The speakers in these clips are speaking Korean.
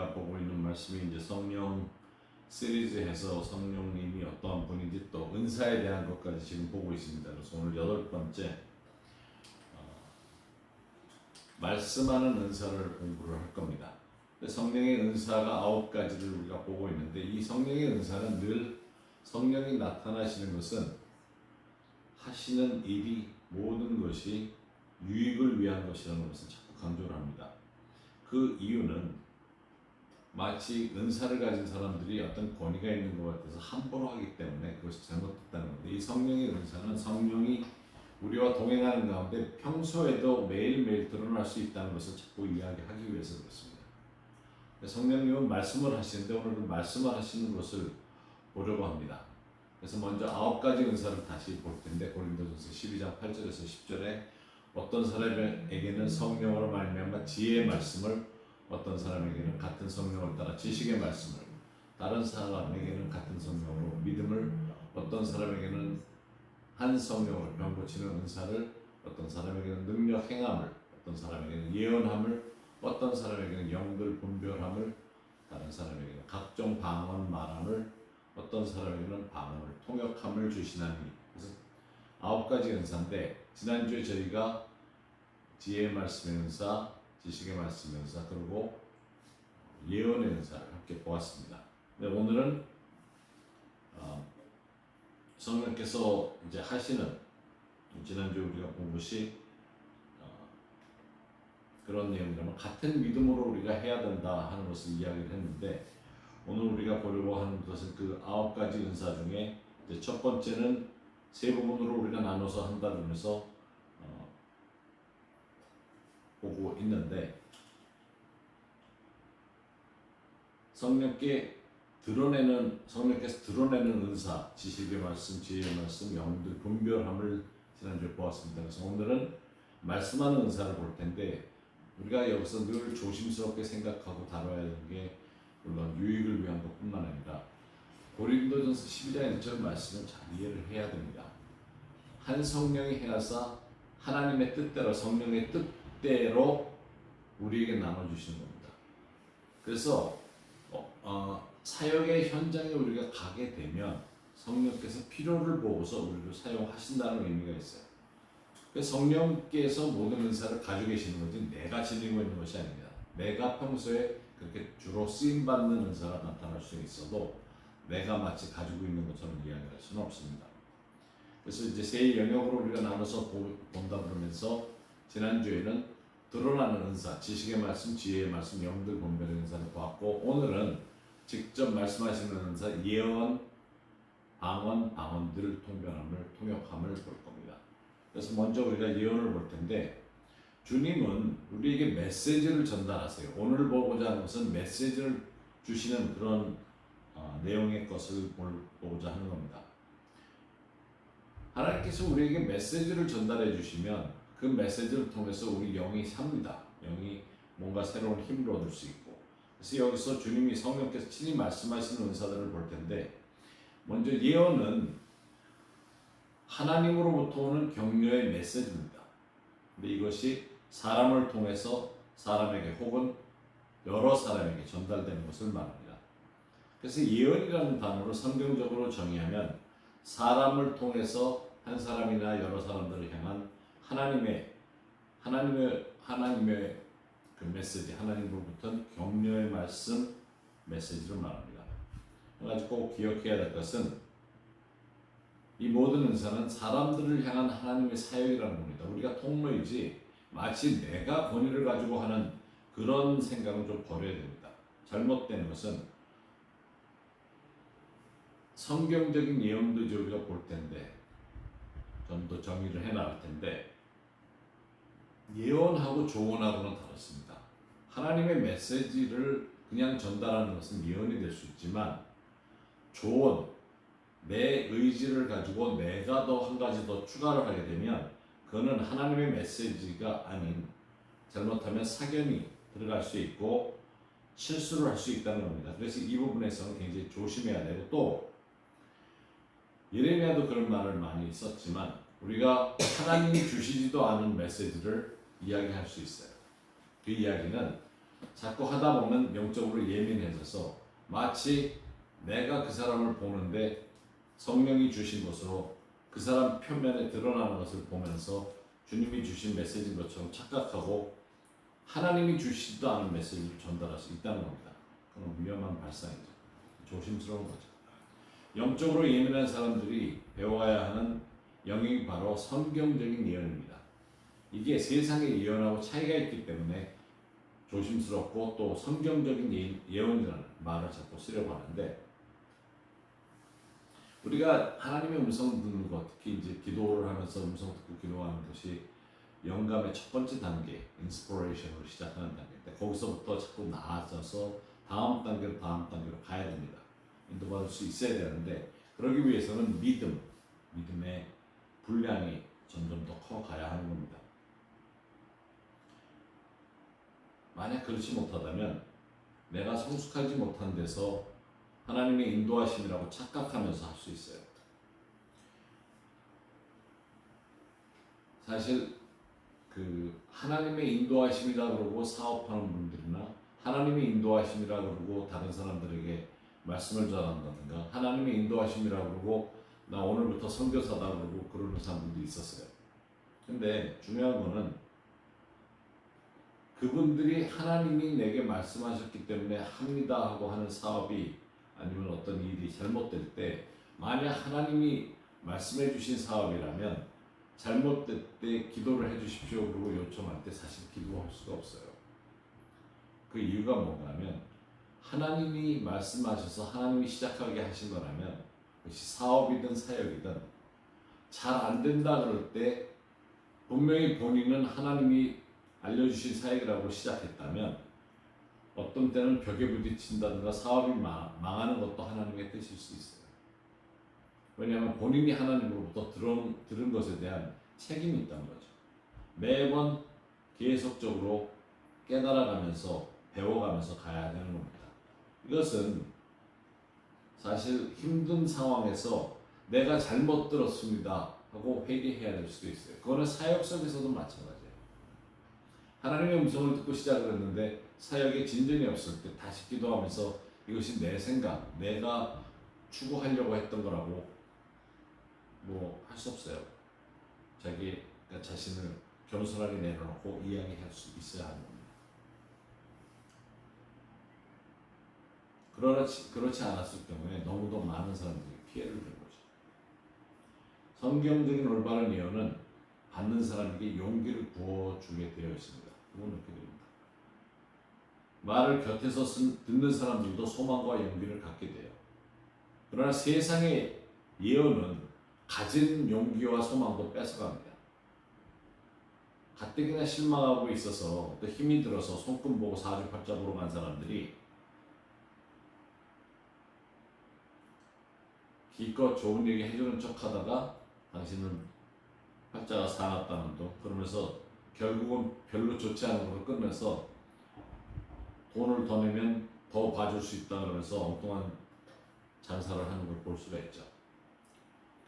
우리가 보고 있는 말씀이 이제 성령 시리즈에서 성령님이 어떠한 분인지 또 은사에 대한 것까지 지금 보고 있습니다. 그래서 오늘 8번째 말씀하는 은사를 공부를 할 겁니다. 성령의 은사가 9가지를 우리가 보고 있는데 이 성령의 은사는 늘 성령이 나타나시는 것은 하시는 일이 모든 것이 유익을 위한 것이라는 것을 자꾸 강조를 합니다. 그 이유는 마치 은사를 가진 사람들이 어떤 권위가 있는 것 같아서 함부로 하기 때문에 그것이 잘못됐다는 건데, 이 성령의 은사는 성령이 우리와 동행하는 가운데 평소에도 매일매일 드러날 수 있다는 것을 자꾸 이야기하기 위해서 그렇습니다. 성령님은 말씀을 하시는데 오늘 그 말씀을 하시는 것을 보려고 합니다. 그래서 먼저 9가지 은사를 다시 볼 텐데, 고린도전서 12장 8절에서 10절에 어떤 사람에게는 성령으로 말미암아 지혜의 말씀을, 어떤 사람에게는 같은 성령을 따라 지식의 말씀을, 다른 사람에게는 같은 성령으로 믿음을, 어떤 사람에게는 한 성령으로 병 고치는 은사를, 어떤 사람에게는 능력 행함을, 어떤 사람에게는 예언함을, 어떤 사람에게는 영들 분별함을, 다른 사람에게는 각종 방언 말함을, 어떤 사람에게는 방언을 통역함을 주시나니. 그래서 9가지 은사인데, 지난주에 저희가 지혜의 말씀의 은사, 지식의 말씀의 은사, 그리고 예언의 은사를 함께 보았습니다. 근데 오늘은 성령께서 이제 하시는, 지난주에 우리가 본 것이 그런 내용이라면 같은 믿음으로 우리가 해야 된다 하는 것을 이야기를 했는데, 오늘 우리가 보려고 하는 것은 그 9가지 은사 중에 이제 첫 번째는 세 부분으로 우리가 나눠서 한다면서 보고 있는데, 성령께서 드러내는 은사, 지식의 말씀, 지혜의 말씀, 영들 분별함을 지난주에 보았습니다. 그래서 오늘은 말씀하는 은사를 볼 텐데, 우리가 여기서 늘 조심스럽게 생각하고 다뤄야 하는 게 물론 유익을 위한 것뿐만 아니라 고린도전서 12장 1절 말씀을 잘 이해를 해야 됩니다. 한 성령이 행하사 하나님의 뜻대로, 성령의 뜻대로 우리에게 나눠주시는 겁니다. 그래서 사역의 현장에 우리가 가게 되면 성령께서 필요를 보고서 우리를 사용하신다는 의미가 있어요. 그래서 성령께서 모든 은사를 가지고 계시는 거지 내가 지니고 있는 것이 아닙니다. 내가 평소에 그렇게 주로 쓰임받는 은사가 나타날 수 있어도 내가 마치 가지고 있는 것처럼 이야기할 수는 없습니다. 그래서 이제 세 영역으로 우리가 나눠서 본다 그러면서 지난주에는 드러나는 은사, 지식의 말씀, 지혜의 말씀, 영들 분별의 은사를 보았고, 오늘은 직접 말씀하시는 은사, 예언, 방언들 통역함을 볼 겁니다. 그래서 먼저 우리가 예언을 볼 텐데, 주님은 우리에게 메시지를 전달하세요. 오늘 보고자 하는 것은 메시지를 주시는 그런 내용의 것을 보고자 하는 겁니다. 하나님께서 우리에게 메시지를 전달해 주시면 그 메시지를 통해서 우리 영이 삽니다. 영이 뭔가 새로운 힘을 얻을 수 있고. 그래서 여기서 주님이, 성령께서 친히 말씀하시는 은사들을 볼 텐데, 먼저 예언은 하나님으로부터 오는 격려의 메시지입니다. 근데 이것이 사람을 통해서 사람에게 혹은 여러 사람에게 전달되는 것을 말합니다. 그래서 예언이라는 단어를 성경적으로 정의하면 사람을 통해서 한 사람이나 여러 사람들을 향한 하나님의 그 메시지, 하나님으로부터 격려의 말씀, 메시지를 말합니다. 그래서 꼭 기억해야 될 것은 이 모든 은사는 사람들을 향한 하나님의 사역이라는 겁니다. 우리가 통로이지 마치 내가 권위를 가지고 하는 그런 생각은 좀 버려야 됩니다. 잘못된 것은 성경적인 예언도 이제 우리가 볼 텐데, 좀 더 정의를 해나갈 텐데, 예언하고 조언하고는 다릅니다. 하나님의 메시지를 그냥 전달하는 것은 예언이 될 수 있지만, 조언, 내 의지를 가지고 내가 더 한 가지 더 추가를 하게 되면 그거는 하나님의 메시지가 아닌, 잘못하면 사견이 들어갈 수 있고 실수를 할 수 있다는 겁니다. 그래서 이 부분에서는 굉장히 조심해야 되고, 또 예레미야도 그런 말을 많이 썼지만 우리가 하나님이 주시지도 않은 메시지를 이야기할 수 있어요. 그 이야기는 자꾸 하다 보면 영적으로 예민해져서 마치 내가 그 사람을 보는데 성령이 주신 것으로 그 사람 표면에 드러나는 것을 보면서 주님이 주신 메시지인 것처럼 착각하고 하나님이 주시지도 않은 메시지를 전달할 수 있다는 겁니다. 그건 위험한 발상이죠. 조심스러운 거죠. 영적으로 예민한 사람들이 배워야 하는 영역이 바로 성경적인 예언입니다. 이게 세상의 예언하고 차이가 있기 때문에 조심스럽고 또 성경적인 예언이라는 말을 자꾸 쓰려고 하는데, 우리가 하나님의 음성을 듣는 것, 특히 이제 기도를 하면서 음성 듣고 기도하는 것이 영감의 첫 번째 단계, 인스피레이션으로 시작하는 단계인데, 거기서부터 자꾸 나아져서 다음 단계로 가야 됩니다. 인도받을 수 있어야 되는데, 그러기 위해서는 믿음의 분량이 점점 더 커가야 하는 겁니다. 만약 그렇지 못하다면 내가 성숙하지 못한 데서 하나님의 인도하심이라고 착각하면서 할 수 있어요. 사실 그 하나님의 인도하심이라 그러고 사업하는 분들이나 하나님의 인도하심이라 그러고 다른 사람들에게 말씀을 전한다든가 하나님의 인도하심이라 그러고 나 오늘부터 선교사다 그러고 그러는 사람들도 있었어요. 근데 중요한 거는 그분들이 하나님이 내게 말씀하셨기 때문에 합니다 하고 하는 사업이 아니면 어떤 일이 잘못될 때, 만약 하나님이 말씀해 주신 사업이라면 잘못될 때 기도를 해 주십시오 그러고 요청할 때 사실 기도할 수가 없어요. 그 이유가 뭔가하면 하나님이 말씀하셔서 하나님이 시작하게 하신 거라면 그것이 사업이든 사역이든 잘 안 된다 그럴 때 분명히 본인은 하나님이 알려주신 사역이라고 시작했다면 어떤 때는 벽에 부딪힌다든가 사업이 망하는 것도 하나님의 뜻일 수 있어요. 왜냐하면 본인이 하나님으로부터 들은 것에 대한 책임이 있다는 거죠. 매번 계속적으로 깨달아가면서 배워가면서 가야 되는 겁니다. 이것은 사실 힘든 상황에서 내가 잘못 들었습니다 하고 회개해야 될 수도 있어요. 그거는 사역 속에서도 마찬가지예요. 하나님의 음성을 듣고 시작을 했는데 사역에 진전이 없을 때 다시 기도하면서 이것이 내 생각, 내가 추구하려고 했던 거라고 뭐 할 수 없어요. 자기 자신을 겸손하게 내려놓고 이야기할 수 있어야 하는 겁니다. 그렇지 않았을 경우에 너무도 많은 사람들이 피해를 보는 거죠. 성경적인 올바른 예언은 받는 사람에게 용기를 부어주게 되어 있습니다. 그건 이렇게 됩니다. 말을 곁에서 듣는 사람들도 소망과 용기를 갖게 돼요. 그러나 세상의 예언은 가진 용기와 소망도 뺏어갑니다. 가뜩이나 실망하고 있어서 또 힘이 들어서 손금 보고 사주팔자 보러 간 사람들이 기껏 좋은 얘기 해주는 척 하다가 당신은 팔자가 사납다는 둥 그러면서 결국은 별로 좋지 않은 걸로 끝내서 돈을 더 내면 더 봐줄 수 있다 그러면서 엉뚱한 장사를 하는 걸 볼 수가 있죠.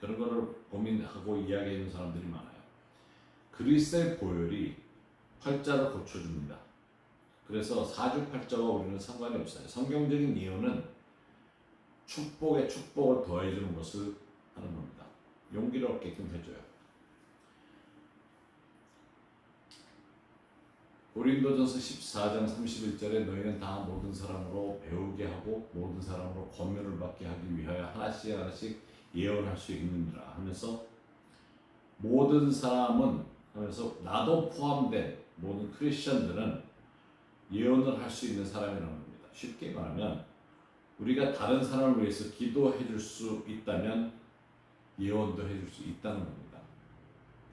그런 거를 고민하고 이야기하는 사람들이 많아요. 그리스의 보혈이 팔자를 고쳐줍니다. 그래서 사주팔자와 우리는 상관이 없어요. 성경적인 예언은 축복에 축복을 더해주는 것을 하는 겁니다. 용기를 얻게끔 해줘요. 고린도전서 14장 31절에 너희는 다 모든 사람으로 배우게 하고 모든 사람으로 권면을 받게 하기 위하여 하나씩 예언할 수 있느니라 하면서 모든 사람은 하면서 나도 포함된 모든 크리스천들은 예언을 할 수 있는 사람이라는 겁니다. 쉽게 말하면 우리가 다른 사람을 위해서 기도해 줄 수 있다면 예언도 해줄 수 있다는 겁니다.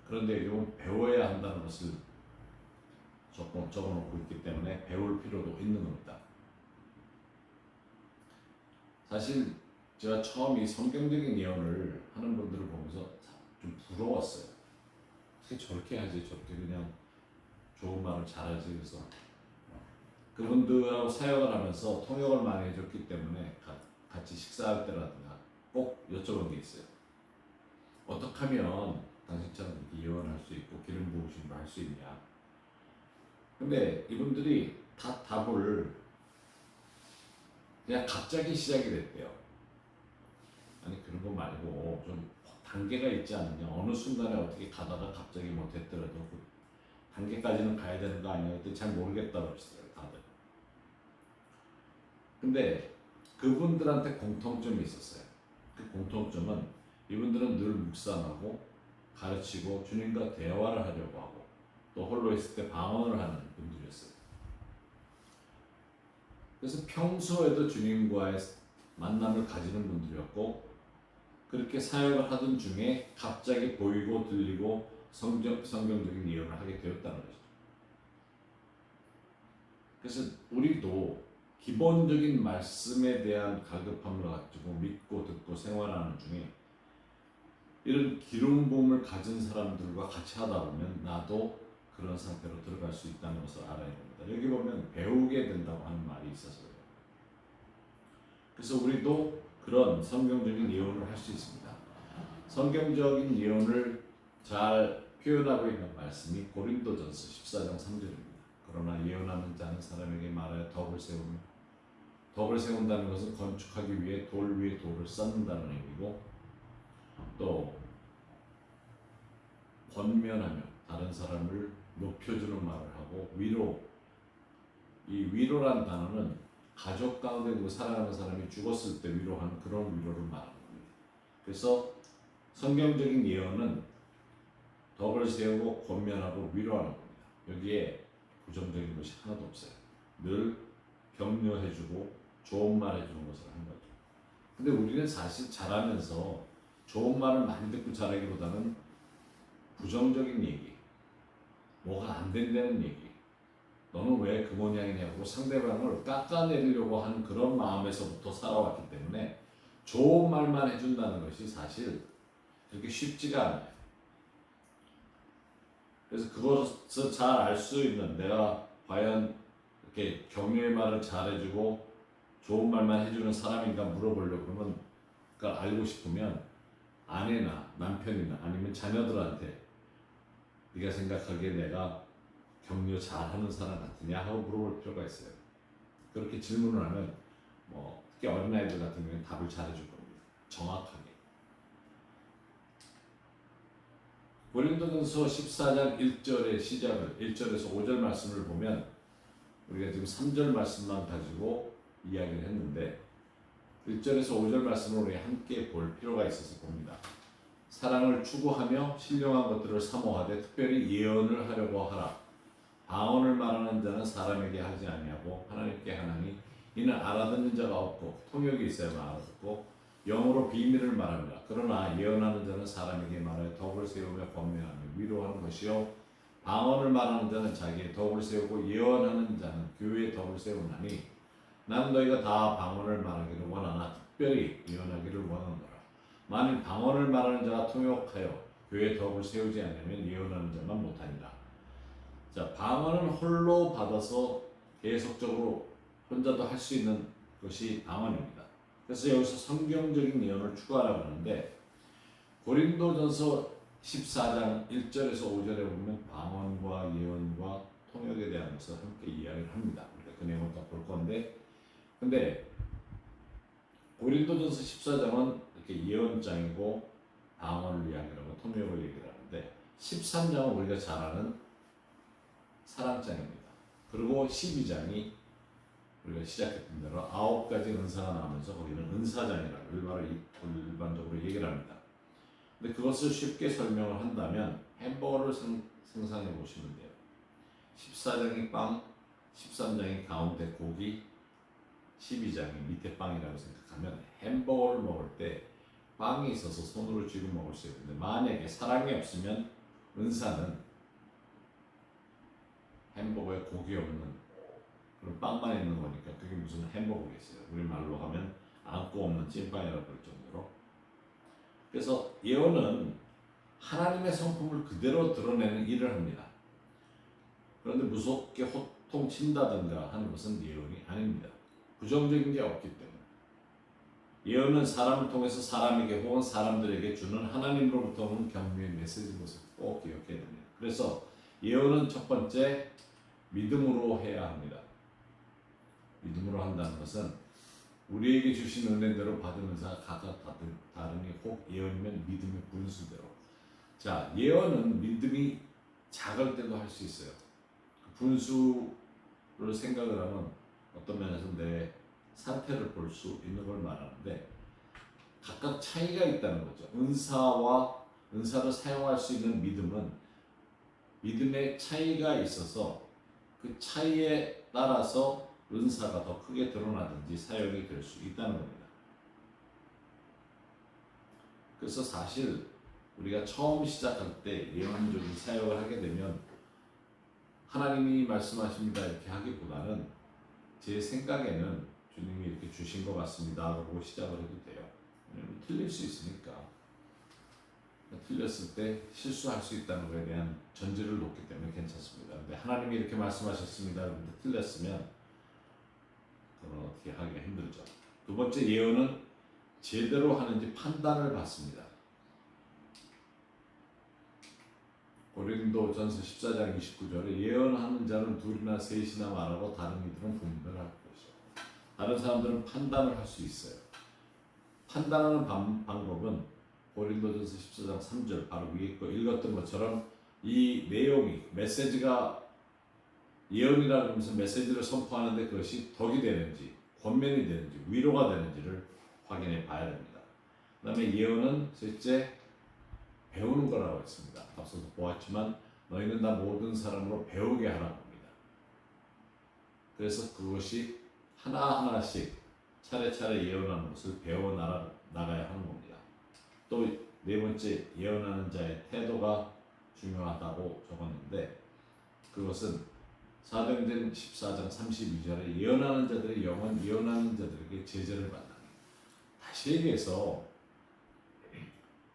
그런데 이건 배워야 한다는 것을 적어놓고 있기 때문에 배울 필요도 있는 겁니다. 사실 제가 처음 이 성경적인 예언을 하는 분들을 보면서 좀 부러웠어요. 어떻게 저렇게 하지? 저렇게 그냥 좋은 말을 잘하지? 그래서 그분들하고 사역을 하면서 통역을 많이 해줬기 때문에 같이 식사할 때라든가 꼭 여쭤본 게 있어요. 어떻게 하면 당신처럼 이렇게 예언할 수 있고 기름 부으심을 할 수 있냐? 근데 이분들이 다 답을 그냥 갑자기 시작이 됐대요. 아니 그런 거 말고 좀 단계가 있지 않느냐. 어느 순간에 어떻게 가다가 갑자기 못했더라도 그 단계까지는 가야 되는 거 아니야. 그때 잘 모르겠다고 그러시더라고요 다들. 근데 그분들한테 공통점이 있었어요. 그 공통점은 이분들은 늘 묵상하고 가르치고 주님과 대화를 하려고 하고 또 홀로 있을 때 방언을 하는 분들이었어요. 그래서 평소에도 주님과의 만남을 가지는 분들이었고 그렇게 사역을 하던 중에 갑자기 보이고 들리고 성경적인 예언을 하게 되었다는 거죠. 그래서 우리도 기본적인 말씀에 대한 갈급함을 가지고 믿고 듣고 생활하는 중에 이런 기름 부음을 가진 사람들과 같이 하다 보면 나도 그런 상태로 들어갈 수 있다는 것을 알아야 됩니다. 여기 보면 배우게 된다고 하는 말이 있어서 그래요. 그래서 우리도 그런 성경적인 예언을 할 수 있습니다. 성경적인 예언을 잘 표현하고 있는 말씀이 고린도전서 14장 3절입니다. 그러나 예언하는 자는 사람에게 말하여 덕을 세우며 덕을 세운다는 것은 건축하기 위해 돌 위에 돌을 쌓는다는 의미고 또 권면하며 다른 사람을 높여주는 말을 하고 위로 이 위로란 단어는 가족 가운데 그 사랑하는 사람이 죽었을 때 위로하는 그런 위로를 말하는 겁니다. 그래서 성경적인 예언은 덕을 세우고 권면하고 위로하는 겁니다. 여기에 부정적인 것이 하나도 없어요. 늘 격려해주고 좋은 말 해주는 것을 한 거죠. 근데 우리는 사실 자라면서 좋은 말을 많이 듣고 자라기보다는 부정적인 얘기, 뭐가 안 된다는 얘기, 너는 왜 그 모양이냐고 상대방을 깎아내리려고 하는 그런 마음에서부터 살아왔기 때문에 좋은 말만 해준다는 것이 사실 그렇게 쉽지가 않아요. 그래서 그것을 잘 알 수 있는 내가 과연 이렇게 격려의 말을 잘해주고 좋은 말만 해주는 사람인가 물어보려고 그러면 그걸 알고 싶으면 아내나 남편이나 아니면 자녀들한테 네가 생각하기에 내가 격려 잘하는 사람 같으냐 하고 물어볼 필요가 있어요. 그렇게 질문을 하면 특히 어린아이들 같은 경우는 답을 잘해줄 겁니다. 정확하게. 고린도전서 14장 1절의 시작을 1절에서 5절 말씀을 보면 우리가 지금 3절 말씀만 가지고 이야기를 했는데 1절에서 5절 말씀을 우리 함께 볼 필요가 있어서 봅니다. 사랑을 추구하며 신령한 것들을 사모하되 특별히 예언을 하려고 하라. 방언을 말하는 자는 사람에게 하지 아니하고 하나님께 하나니 이는 알아듣는 자가 없고 통역이 있어야만 알아듣고 영어로 비밀을 말합니다. 그러나 예언하는 자는 사람에게 말하여 덕을 세우며 권면하며 위로하는 것이요 방언을 말하는 자는 자기의 덕을 세우고 예언하는 자는 교회의 덕을 세우나니 나는 너희가 다 방언을 말하기를 원하나 특별히 예언하기를 원하노라. 만일 방언을 말하는 자가 통역하여 교회의 덕을 세우지 않으면 예언하는 자만 못하니라. 자, 방언은 홀로 받아서 계속적으로 혼자도 할 수 있는 것이 방언입니다. 그래서 여기서 성경적인 예언을 추구하라고 하는데 고린도전서 14장 1절에서 5절에 보면 방언과 예언과 통역에 대한 것을 함께 이야기를 합니다. 우리가 그 내용을 다 볼 건데 근데 고린도전서 14장은 이렇게 예언장이고 방언을 이야기하고 통역을 얘기를 하는데 13장은 우리가 잘 아는 사랑장입니다. 그리고 12장이 우리가 시작했던 대로 9가지 은사가 나오면서 거기는 은사장이라고 일반적으로 얘기를 합니다. 근데 그것을 쉽게 설명을 한다면 햄버거를 상상해 보시면 돼요. 14장이 빵, 13장이 가운데 고기, 12장이 밑에 빵이라고 생각하면 햄버거를 먹을 때 빵이 있어서 손으로 쥐고 먹을 수 있는데 만약에 사랑이 없으면 은사는 햄버거에 고기 없는 그런 빵만 있는 거니까 그게 무슨 햄버거겠어요. 우리 말로 하면 안고 없는 찐빵이라고 볼 정도로. 그래서 예언은 하나님의 성품을 그대로 드러내는 일을 합니다. 그런데 무섭게 호통친다든가 하는 것은 예언이 아닙니다. 부정적인 게 없기 때문에. 예언은 사람을 통해서 사람에게 혹은 사람들에게 주는 하나님으로부터 오는 격려의 메시지인 것을 꼭 기억해야 됩니다. 그래서 예언은 첫 번째 믿음으로 해야 합니다. 믿음으로 한다는 것은 우리에게 주신 은혜대로 받은 은사가 각각 다르니 혹 예언이면 믿음의 분수대로. 자, 예언은 믿음이 작을 때도 할 수 있어요. 분수를 생각을 하면 어떤 면에서 내 상태를 볼 수 있는 걸 말하는데 각각 차이가 있다는 거죠. 은사를 사용할 수 있는 믿음은 믿음의 차이가 있어서 그 차이에 따라서 은사가 더 크게 드러나든지 사용이 될 수 있다는 겁니다. 그래서 사실 우리가 처음 시작할 때 예언적인 사역을 하게 되면 하나님이 말씀하십니다 이렇게 하기보다는 제 생각에는 주님이 이렇게 주신 것 같습니다 라고 시작을 해도 돼요. 틀릴 수 있으니까. 틀렸을 때 실수할 수 있다는 것에 대한 전제를 놓기 때문에 괜찮습니다. 근데 하나님이 이렇게 말씀하셨습니다. 그런데 틀렸으면 그건 어떻게 하기가 힘들죠. 두 번째 예언은 제대로 하는지 판단을 받습니다. 고린도전서 14장 29절에 예언하는 자는 둘이나 셋이나 말하고 다른 이들은 분별할 것이요. 다른 사람들은 판단을 할 수 있어요. 판단하는 방법은 고린도전서 14장 3절 바로 위에 거 읽었던 것처럼 이 내용이 메시지가 예언이라 그러면서 메시지를 선포하는데 그것이 덕이 되는지 권면이 되는지 위로가 되는지를 확인해 봐야 됩니다. 그 다음에 예언은 셋째 배우는 거라고 했습니다. 앞서도 보았지만 너희는 다 모든 사람으로 배우게 하라고 합니다. 그래서 그것이 하나하나씩 차례차례 예언하는 것을 배워 나가야 하는 겁니다. 또 네 번째 예언하는 자의 태도가 중요하다고 적었는데 그것은 사도행전 14장 32절에 예언하는 자들의 영은 예언하는 자들에게 제재를 받는. 다시 얘기해서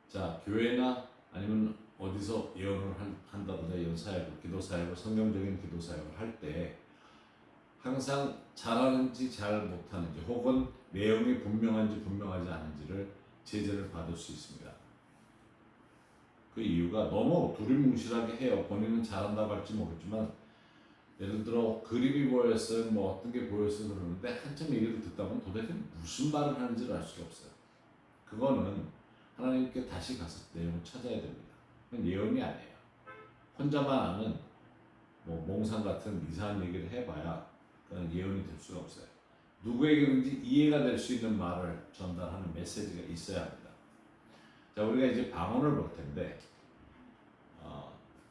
자 교회나 아니면 어디서 예언을 한다든가 예언사역을 기도사역을 성경적인 기도사역을 할 때 항상 잘하는지 잘 못하는지 혹은 내용이 분명한지 분명하지 않은지를 제재를 받을 수 있습니다. 그 이유가 너무 두리뭉실하게 해요. 본인은 잘한다고 할지 모르겠지만 예를 들어 그림이 보였어요, 뭐 어떤 게 보였어요 그러는데 한참 얘기를 듣다 보면 도대체 무슨 말을 하는지를 알 수가 없어요. 그거는 하나님께 다시 가서 내용을 찾아야 됩니다. 그건 예언이 아니에요. 혼자만 아는 뭐 몽상 같은 이상한 얘기를 해봐야 그건 예언이 될 수가 없어요. 누구에게든지 이해가 될 수 있는 말을 전달하는 메시지가 있어야 합니다. 자, 우리가 이제 방언을 볼 텐데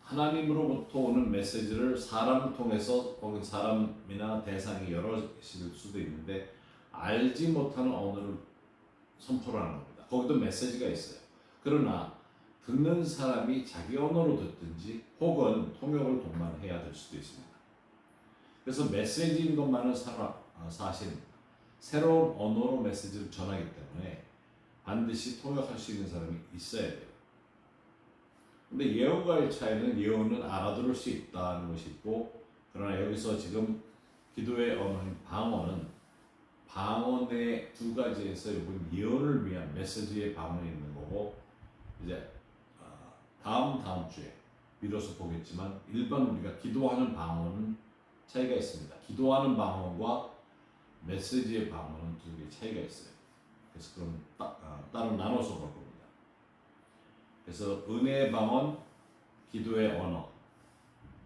하나님으로부터 오는 메시지를 사람을 통해서 혹은 사람이나 대상이 여러일 수도 있는데 알지 못하는 언어를 선포를 하는 겁니다. 거기도 메시지가 있어요. 그러나 듣는 사람이 자기 언어로 듣든지 혹은 통역을 동반해야 될 수도 있습니다. 그래서 메시지인 것만은 사실 새로운 언어로 메시지를 전하기 때문에 반드시 통역할 수 있는 사람이 있어야 돼요. 근데 예언과의 차이는 예언은 알아들을 수 있다는 것이 있고 그러나 여기서 지금 기도의 언어인 방언은 방언의 두 가지에서 이번 예언을 위한 메시지의 방언이 있는 거고 이제 다음 주에 비로소 보겠지만 일반 우리가 기도하는 방언은 차이가 있습니다. 기도하는 방언과 메시지의 방언은 두 개의 차이가 있어요. 그래서 그럼 따로 나눠서 볼 겁니다. 그래서 은혜의 방언, 기도의 언어,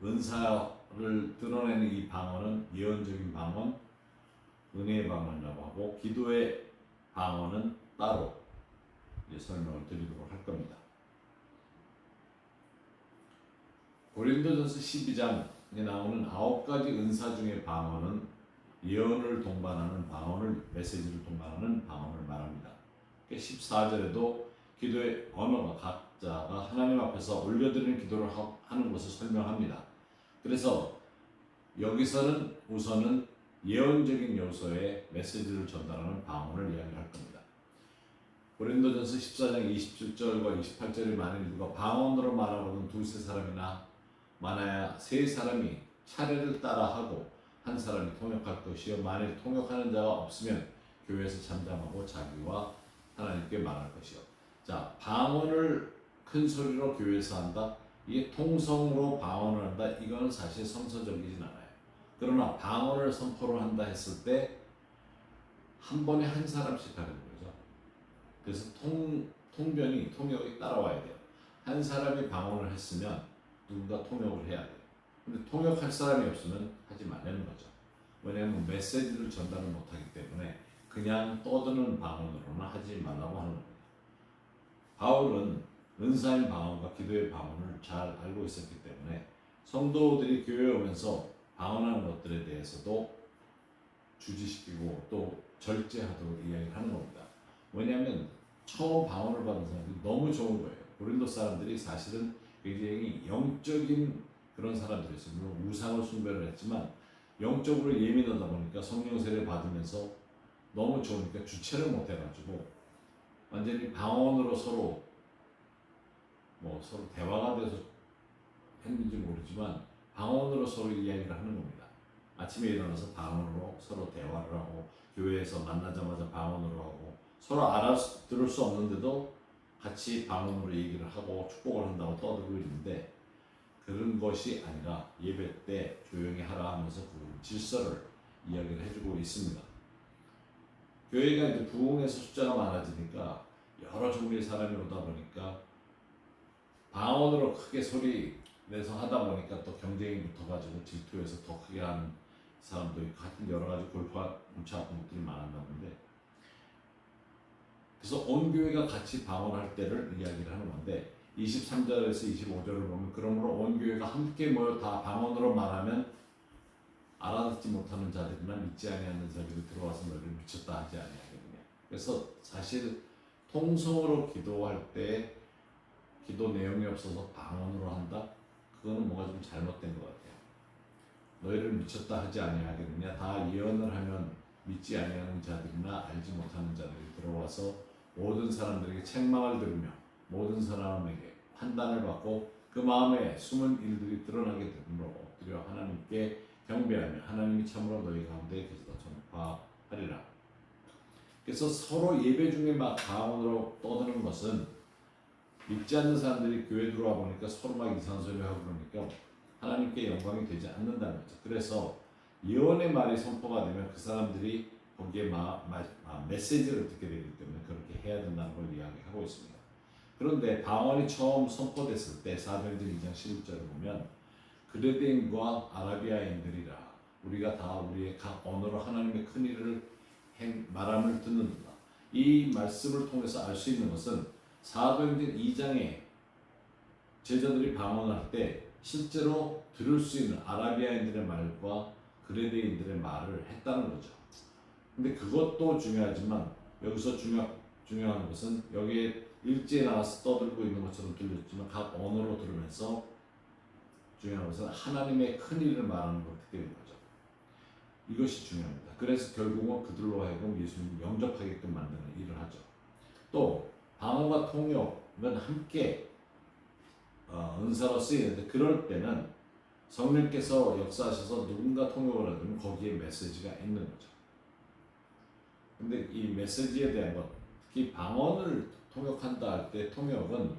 은사를 드러내는 이 방언은 예언적인 방언, 은혜의 방언이라고 하고 기도의 방언은 따로 이제 설명을 드리도록 할 겁니다. 고린도전서 12장에 나오는 9가지 은사 중의 방언은 예언을 동반하는 방언을 메시지를 동반하는 방언을 말합니다. 14절에도 기도의 언어가 각자가 하나님 앞에서 올려드리는 기도를 하는 것을 설명합니다. 그래서 여기서는 우선은 예언적인 요소의 메시지를 전달하는 방언을 이야기할 겁니다. 고린도전서 14장 27절과 28절에 만일 누가 방언으로 말하거든 두세 사람이나 많아야 세 사람이 차례를 따라하고 한 사람이 통역할 것이요 만일 통역하는 자가 없으면 교회에서 잠잠하고 자기와 하나님께 말할 것이요. 자, 방언을 큰 소리로 교회에서 한다. 이게 통성으로 방언을 한다. 이거는 사실 성서적이진 않아요. 그러나 방언을 선포를 한다 했을 때 한 번에 한 사람씩 하는 거죠. 그래서 통역이 따라와야 돼요. 한 사람이 방언을 했으면 누군가 통역을 해야 돼요. 근데 통역할 사람이 없으면 하지 말라는 거죠. 왜냐하면 메시지를 전달을 못하기 때문에 그냥 떠드는 방언으로는 하지 말라고 하는 겁니다. 바울은 은사인 방언과 기도의 방언을 잘 알고 있었기 때문에 성도들이 교회에 오면서 방언하는 것들에 대해서도 주지시키고 또 절제하도록 이야기를 하는 겁니다. 왜냐하면 처음 방언을 받은 사람들이 너무 좋은 거예요. 고린도 사람들이 사실은 굉장히 영적인 그런 사람들이었어요. 물론 우상을 숭배를 했지만 영적으로 예민하다 보니까 성령 세례 받으면서 너무 좋으니까 주체를 못 해가지고 완전히 방언으로 서로 대화가 돼서 했는지 모르지만 방언으로 서로 이야기를 하는 겁니다. 아침에 일어나서 방언으로 서로 대화를 하고 교회에서 만나자마자 방언으로 하고 서로 알아들을 수 없는데도 같이 방언으로 얘기를 하고 축복을 한다고 떠들고 있는데 그런 것이 아니라 예배 때 조용히 하라 하면서 그 질서를 이야기를 해주고 있습니다. 교회가 이제 부흥해서 숫자가 많아지니까 여러 종류의 사람이 오다 보니까 방언으로 크게 소리 내서 하다 보니까 또 경쟁이 붙어가지고 질투해서 더 크게 하는 사람도 있고 하여튼 여러 가지 골치 아픈 것들이 많았나 본데 그래서 온 교회가 같이 방언할 때를 이야기를 하는 건데 23절에서 25절을 보면 그러므로 온 교회가 함께 모여 다 방언으로 말하면 알아듣지 못하는 자들이나 믿지 아니하는 자들이 들어와서 너희를 미쳤다 하지 아니하겠느냐. 그래서 사실 통성으로 기도할 때 기도 내용이 없어서 방언으로 한다? 그거는 뭐가 좀 잘못된 것 같아요. 너희를 미쳤다 하지 아니하겠느냐. 다 예언을 하면 믿지 아니하는 자들이나 알지 못하는 자들이 들어와서 모든 사람들에게 책망을 들으며 모든 사람에게 판단을 받고 그 마음에 숨은 일들이 드러나게 되므로 엎드려 하나님께 경배하며 하나님이 참으로 너희 가운데 계시다 전파하리라. 그래서 서로 예배 중에 막 방언으로 떠드는 것은 믿지 않는 사람들이 교회 들어와 보니까 서로 막 이상한 소리 하고 그러니까 하나님께 영광이 되지 않는다는 거죠. 그래서 예언의 말이 선포가 되면 그 사람들이 거기에 메시지를 듣게 되기 때문에 그렇게 해야 된다는 걸 이야기하고 있습니다. 그런데 방언이 처음 선포됐을 때 사도행전 2장 11절을 보면 그레데인과 아라비아인들이라 우리가 다 우리의 각 언어로 하나님의 큰 일을 말함을 듣는다. 이 말씀을 통해서 알 수 있는 것은 사도행전 2장에 제자들이 방언할 때 실제로 들을 수 있는 아라비아인들의 말과 그레데인들의 말을 했다는 거죠. 근데 그것도 중요하지만 여기서 중요한 것은 여기에 일제에 나와서 떠들고 있는 것처럼 들렸지만 각 언어로 들으면서 중요한 것은 하나님의 큰 일을 말하는 걸 듣게 된 거죠. 이것이 중요합니다. 그래서 결국은 그들로 하여금 예수님을 영접하게끔 만드는 일을 하죠. 또 방언과 통역은 함께 은사로 쓰이는데 그럴 때는 성령께서 역사하셔서 누군가 통역을 하면 거기에 메시지가 있는 거죠. 근데 이 메시지에 대한 것, 특히 방언을 통역한다 할 때 통역은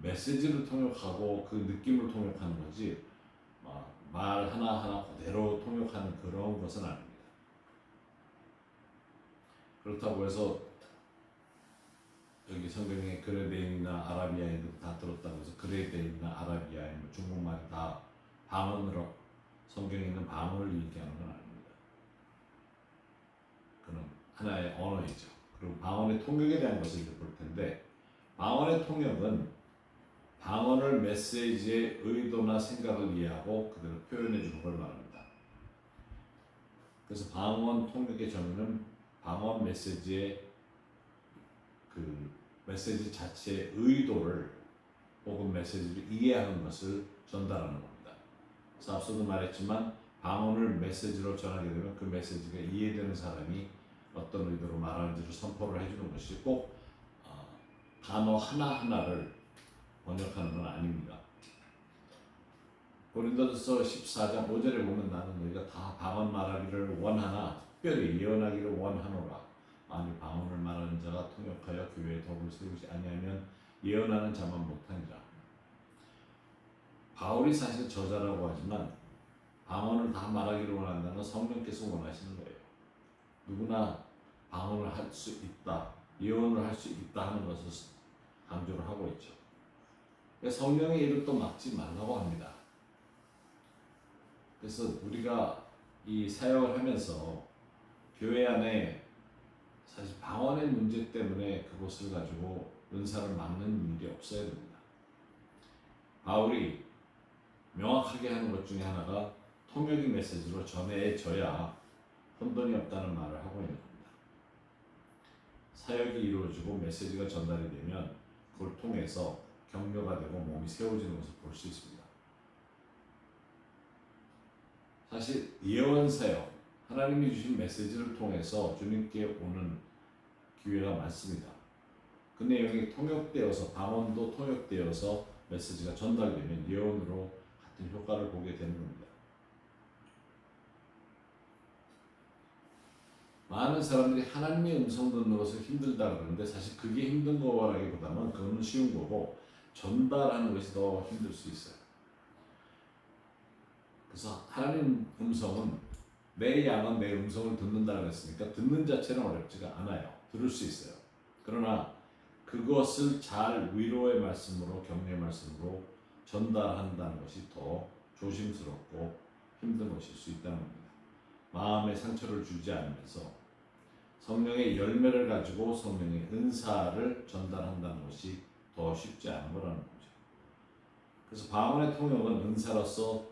메시지를 통역하고 그 느낌을 통역하는 거지 말 하나하나 그대로 통역하는 그런 것은 아닙니다. 그렇다고 해서 여기 성경에 그레데인이나 아라비아인들 다 들었다고 해서 그레데인이나 아라비아인, 중국말 다 방언으로 성경에 있는 방언을 얘기하는 건 아닙니다. 그는 하나의 언어이죠. 그리고 방언의 통역에 대한 것을 이제 볼 텐데 방언의 통역은 방언을 메시지의 의도나 생각을 이해하고 그대로 표현해 주는 걸 말합니다. 그래서 방언 통역의 정의는 방언 메시지의 그 메시지 자체의 의도를 혹은 메시지를 이해하는 것을 전달하는 겁니다. 그래서 앞서도 말했지만 방언을 메시지로 전하게 되면 그 메시지가 이해되는 사람이 어떤 의도로 말하는지를 선포를 해주는 것이 꼭 단어 하나하나를 번역하는 건 아닙니다. 고린도전서 14장 5절에 보면 나는 너희가 다 방언 말하기를 원하나 특별히 예언하기를 원하노라. 만일 방언을 말하는 자가 통역하여 교회에 덕을 세우지 아니하면 예언하는 자만 못하니라. 바울이 사실 저자라고 하지만 방언을 다 말하기를 원한다는 건 성령께서 원하시는 거예요. 누구나 방언을 할 수 있다, 예언을 할 수 있다 하는 것을 강조를 하고 있죠. 성령의 일을 또 막지 말라고 합니다. 그래서 우리가 이 사역을 하면서 교회 안에 사실 방언의 문제 때문에 그것을 가지고 은사를 막는 일이 없어야 됩니다. 바울이 명확하게 하는 것 중에 하나가 통역의 메시지로 전해져야 혼돈이 없다는 말을 하고 있는 겁니다. 사역이 이루어지고 메시지가 전달이 되면 그걸 통해서 격려가 되고 몸이 세워지는 것을 볼 수 있습니다. 사실 예언 사역, 하나님이 주신 메시지를 통해서 주님께 오는 기회가 많습니다. 그 내용이 통역되어서, 방언도 통역되어서 메시지가 전달되면 예언으로 같은 효과를 보게 되는 겁니다. 많은 사람들이 하나님의 음성 듣는 것을 힘들다 그러는데 사실 그게 힘든 거라기보다는 그거는 쉬운 거고 전달하는 것이 더 힘들 수 있어요. 그래서 하나님 음성은 내 양은 내 음성을 듣는다고 했으니까 듣는 자체는 어렵지가 않아요. 들을 수 있어요. 그러나 그것을 잘 위로의 말씀으로, 격려의 말씀으로 전달한다는 것이 더 조심스럽고 힘든 것일 수 있다는 겁니다. 마음에 상처를 주지 않으면서 성령의 열매를 가지고 성령의 은사를 전달한다는 것이 더 쉽지 않은 거라는 거죠. 그래서 방언의 통역은 은사로서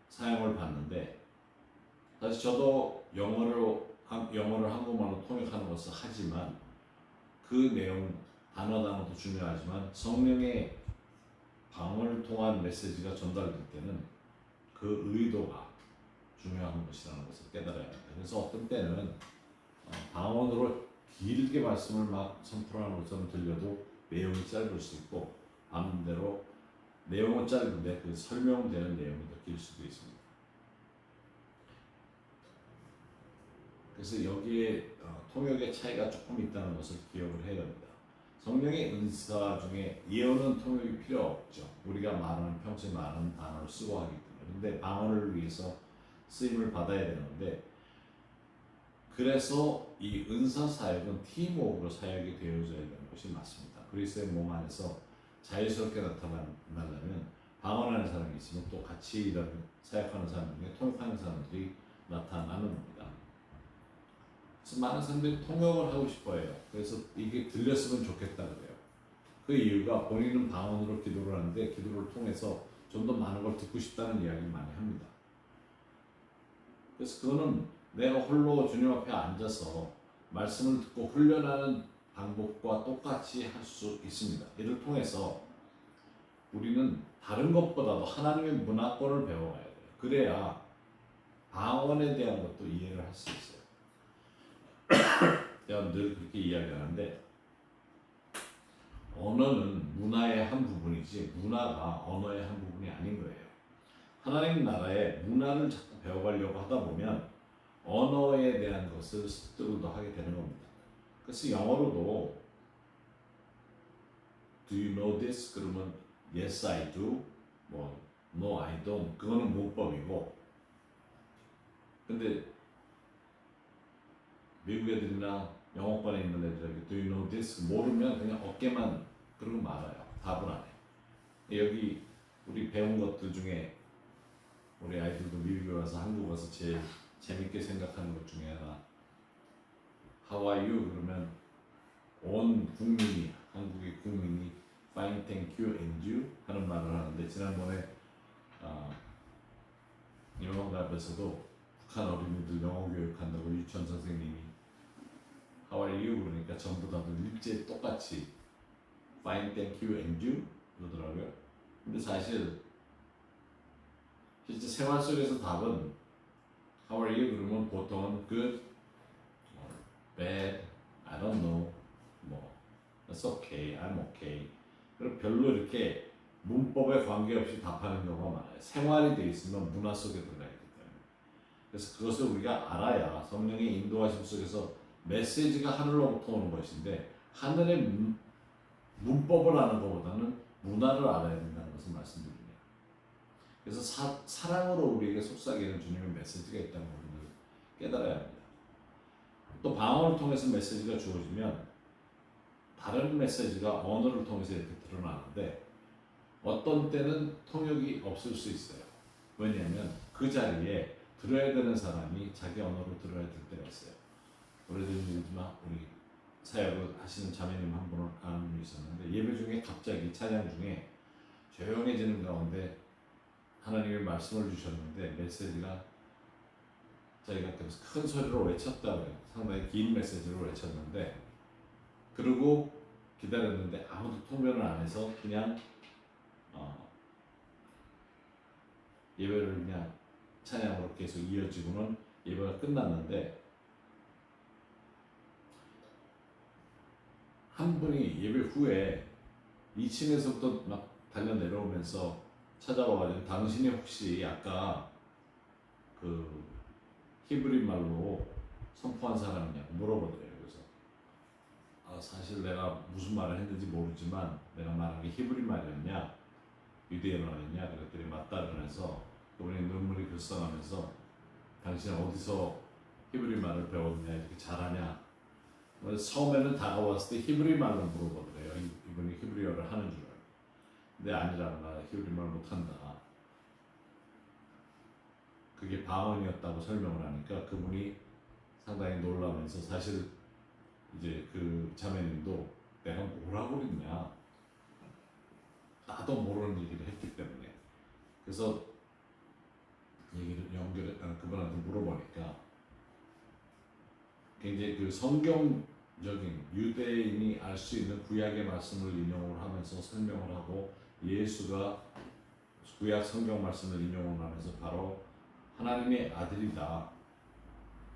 사용을 받는데, 사실 저도 영어를 한국말로 통역하는 것을 하지만 그 내용 단어도 중요하지만 성령의 방언을 통한 메시지가 전달될 때는 그 의도가 중요한 것이라는 것을 깨달아야 합니다. 그래서 어떤 때는 방언으로 길게 말씀을 막 선포하는 것처럼 들려도 내용이 짧을 수 있고, 반대로 내용은 짧은데 그 설명되는 내용이 더 길 수도 있습니다. 그래서 여기에 통역의 차이가 조금 있다는 것을 기억을 해야 됩니다. 성령의 은사 중에 예언은 통역이 필요 없죠. 우리가 평소에 말하는 단어를 쓰고 하기 때문에. 근데 방언을 위해서 쓰임을 받아야 되는데, 그래서 이 은사 사역은 팀워크로 사역이 되어져야 되는 것이 맞습니다. 그리스도의 몸 안에서 자유스럽게 나타나려면 방언하는 사람이 있으면 또 같이 사역하는 사람 중에 통역하는 사람들이 나타나는 겁니다. 그래서 많은 사람들이 통역을 하고 싶어해요. 그래서 이게 들렸으면 좋겠다 그래요. 그 이유가 본인은 방언으로 기도를 하는데 기도를 통해서 좀 더 많은 걸 듣고 싶다는 이야기를 많이 합니다. 그래서 그거는 내가 홀로 주님 앞에 앉아서 말씀을 듣고 훈련하는 방법과 똑같이 할 수 있습니다. 이를 통해서 우리는 다른 것보다도 하나님의 문화권을 배워가야 돼요. 그래야 방언에 대한 것도 이해를 할 수 있어요. 제가 늘 그렇게 이야기하는데, 언어는 문화의 한 부분이지 문화가 언어의 한 부분이 아닌 거예요. 하나님 나라의 문화를 자꾸 배워가려고 하다 보면 언어에 대한 것을 습득을 더 하게 되는 겁니다. 그래서 영어로도 Do you know this? 그러면 Yes, I do. No, I don't. 그거는 문법이고, 근데 미국 애들이나 영어권에 있는 애들에게 Do you know this? 모르면 그냥 어깨만 그러고 말아요. 답을 안 해요. 여기 우리 배운 것들 중에 우리 아이들도 미국에 와서 한국 와서 제일 재밌게 생각하는 것 중에 하나, How are you? 그러면 온 국민이, 한국의 국민이 Fine, thank you, and you? 하는 말을 하는데, 지난번에 영어학교에서도 북한 어린이들 영어 교육한다고 유치원 선생님이 How are you? 그러니까 전부 다들 일제 똑같이 Fine, thank you, and you? 그러더라고요. 근데 사실 실제 생활 속에서 답은 How are you? 그러면 보통은 good, bad, I don't know, It's okay, I'm okay. 그럼 별로 이렇게 문법에 관계없이 답하는 경우가 많아요. 생활이 돼 있으면 문화 속에 들어가 있기 때문에. 그래서 그것을 우리가 알아야 성령의 인도하심 속에서 메시지가 하늘로부터 오는 것인데, 하늘의 문법을 아는 것보다는 문화를 알아야 된다는 것을 말씀드립니다. 그래서 사랑으로 우리에게 속삭이는 주님의 메시지가 있다는 것을 깨달아야 합니다. 또 방언을 통해서 메시지가 주어지면 다른 메시지가 언어를 통해서 이렇게 드러나는데 어떤 때는 통역이 없을 수 있어요. 왜냐하면 그 자리에 들어야 되는 사람이 자기 언어로 들어야 될 때가 있어요. 오래전이지만 우리 사역을 하시는 자매님 한 분은 아는 분이 있었는데 예배 중에 갑자기 찬양 중에 조용해지는 가운데 하나님의 말씀을 주셨는데 메시지가 자기가 큰 소리로 외쳤다고 해요. 상당히 긴 메시지를 외쳤는데 그리고 기다렸는데 아무도 통변을 안 해서 그냥 예배를 그냥 찬양으로 계속 이어지고는 예배가 끝났는데 한 분이 예배 후에 2층에서부터 막 달려 내려오면서 찾아와가지고 당신이 혹시 아까 그 히브리 말로 선포한 사람이냐고 물어보더래요. 그래서 사실 내가 무슨 말을 했는지 모르지만 내가 말한 게 히브리 말이었냐 유대어였냐 그랬더니 맞다 그러면서 그분이 눈물이 글썽하면서 당신 어디서 히브리 말을 배웠냐 이렇게 잘하냐. 처음에는 다가왔을 때 히브리 말로 물어보더래요. 이분이 히브리어를 하는 줄 알고. 근데 아니라 나 히브리 말 못한다. 그게 방언이었다고 설명을 하니까 그분이 상당히 놀라면서 사실 이제 그 자매님도 내가 뭐라고 그랬냐. 나도 모르는 얘기를 했기 때문에. 그래서 얘기를 그분한테 물어보니까 굉장히 그 성경적인 유대인이 알 수 있는 구약의 말씀을 인용을 하면서 설명을 하고 예수가 구약 성경 말씀을 인용을 하면서 바로 하나님의 아들이다.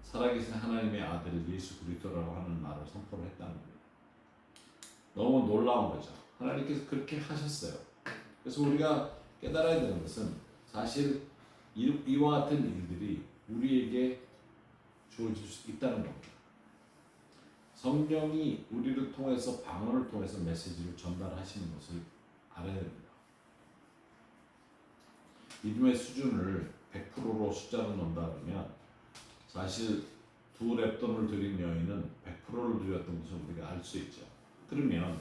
살아계신 하나님의 아들 예수 그리스도라고 하는 말을 선포를 했다는 겁니다. 너무 놀라운 거죠. 하나님께서 그렇게 하셨어요. 그래서 우리가 깨달아야 되는 것은 사실 이와 같은 일들이 우리에게 주어질 수 있다는 겁니다. 성령이 우리를 통해서 방언을 통해서 메시지를 전달하시는 것을 알아야 됩니다. 믿음의 수준을 100%로 숫자로 넣는다 그러면 사실 2랩돈을 드린 여인은 100%를 드렸던 것을 우리가 알 수 있죠. 그러면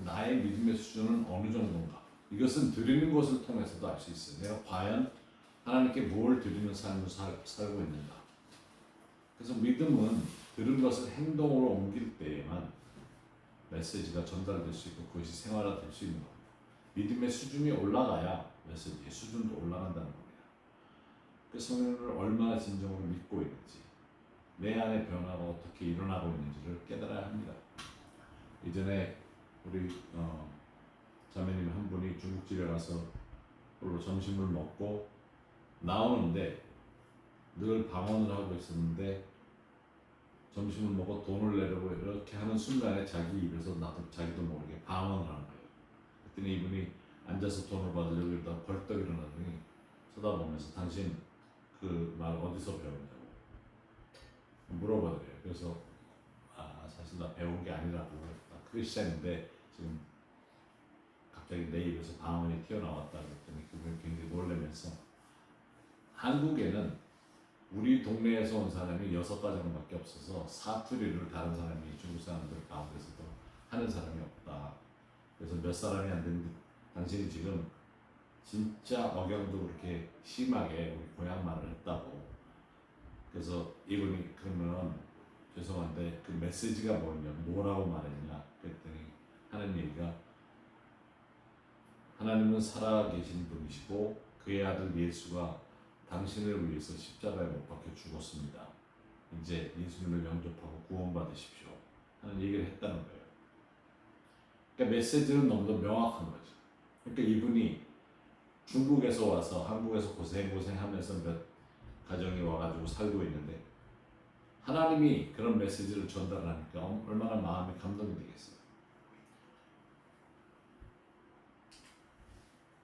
나의 믿음의 수준은 어느 정도인가? 이것은 드리는 것을 통해서도 알 수 있어요. 내가 과연 하나님께 뭘 드리는 삶을 살고 있는가? 그래서 믿음은 들은 것을 행동으로 옮길 때에만 메시지가 전달될 수 있고 그것이 생활화될 수 있는 겁니다. 믿음의 수준이 올라가야 메시지의 수준도 올라간다는 겁니다. 그 성령을 얼마나 진정으로 믿고 있는지, 내 안의 변화가 어떻게 일어나고 있는지를 깨달아야 합니다. 이전에 우리 자매님 한 분이 중국집에 가서 홀로 점심을 먹고 나오는데 늘 방언을 하고 있었는데 점심을 먹고 돈을 내려고 이렇게 하는 순간에 자기 입에서 나도 자기도 모르게 방언을 하는 거예요. 그랬더니 이분이 앉아서 돈을 받으려고 이러다 벌떡 일어나더니 쳐다보면서 당신 그 말 어디서 배웠냐고 물어보더래요. 그래서 사실 나 배운 게 아니라고, 나 크리스찬인데 지금 갑자기 내 입에서 방언이 튀어나왔다 그랬더니 그분이 굉장히 놀라면서 한국에는 우리 동네에서 온 사람이 6가정밖에 없어서 사투리를 다른 사람이 중국 사람들 가운데서도 하는 사람이 없다. 그래서 몇 사람이 안 되는데 당신이 지금 진짜 억양도 그렇게 심하게 우리 고향 말을 했다고. 그래서 이분이 그러면 죄송한데 그 메시지가 뭐라고 말했냐 그랬더니 하는 얘기가 하나님은 살아계신 분이시고 그의 아들 예수가 당신을 위해서 십자가에 못 박혀 죽었습니다. 이제 예수님을 영접하고 구원받으십시오 하는 얘기를 했다는 거예요. 그러니까 메시지는 너무도 명확한 거죠. 그러니까 이분이 중국에서 와서 한국에서 고생하면서 몇 가정이 와가지고 살고 있는데 하나님이 그런 메시지를 전달하니까 얼마나 마음이 감동이 되겠어요.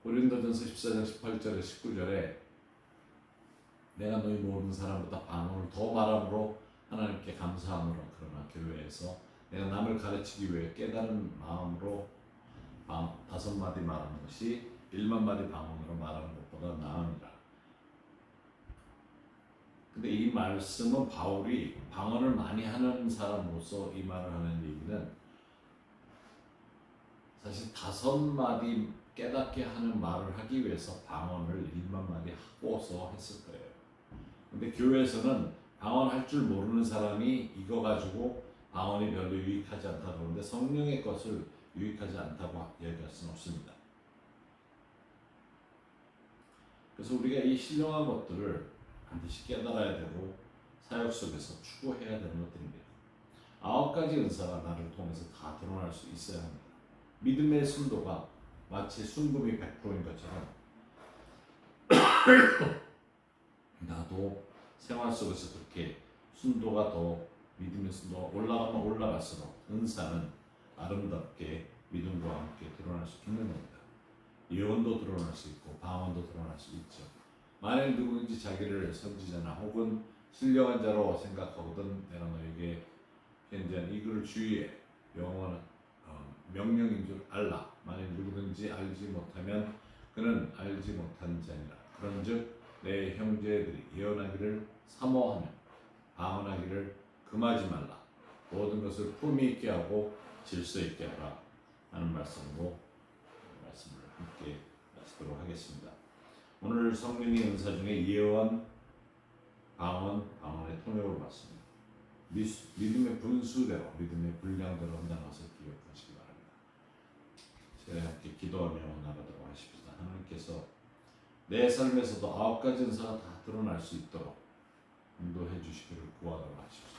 고린도전서 14장 18절에 19절에 내가 너희 모든 사람보다 방언을 더 말함으로 하나님께 감사함으로, 그러나 교회에서 내가 남을 가르치기 위해 깨달은 마음으로 5마디 말하는 것이 1만 마디 방언으로 말하는 것보다 나으니라. 근데 이 말씀은 바울이 방언을 많이 하는 사람으로서 이 말을 하는 얘기는 사실 5마디 깨닫게 하는 말을 하기 위해서 방언을 1만 마디 하고서 했을 거예요. 근데 교회에서는 방언할 줄 모르는 사람이 이거 가지고 방언이 별로 유익하지 않다 그러는데 성령의 것을 유익하지 않다고 얘기할 수는 없습니다. 그래서 우리가 이 신령한 것들을 반드시 깨달아야 되고 사역 속에서 추구해야 되는 것들입니다. 9가지 은사가 나를 통해서 다 드러날 수 있어야 합니다. 믿음의 순도가 마치 순금이 100%인 것처럼 나도 생활 속에서 그렇게 순도가 더 믿음의 순도가 올라가면 올라갈수록 은사는 아름답게 믿음과 함께 드러날 수 있는 겁니다. 예언도 드러날 수 있고 방언도 드러날 수 있죠. 만약 누구든지 자기를 선지자나 혹은 신령한 자로 생각하거든 내가 너에게 편지한 이 글을 주의해 영원한 명령인 줄 알라. 만약 누구든지 알지 못하면 그는 알지 못한 자니라. 그런즉 내 형제들이 예언하기를 사모하며 방언하기를 금하지 말라. 모든 것을 품위 있게 하고 질서 있게 하라 하는 말씀으로 말씀을 함께 마치도록 하겠습니다. 오늘 성령의 은사 중에 예언, 방언, 방언의 통역을 봤습니다. 믿음의 분수대로, 믿음의 분량대로 한다는 것을 기억하시기 바랍니다. 제가 함께 기도하며 나가도록 하십시다. 하나님께서 내 삶에서도 9가지 은사가 다 드러날 수 있도록 인도해 주시기를 구하도록 하십시오.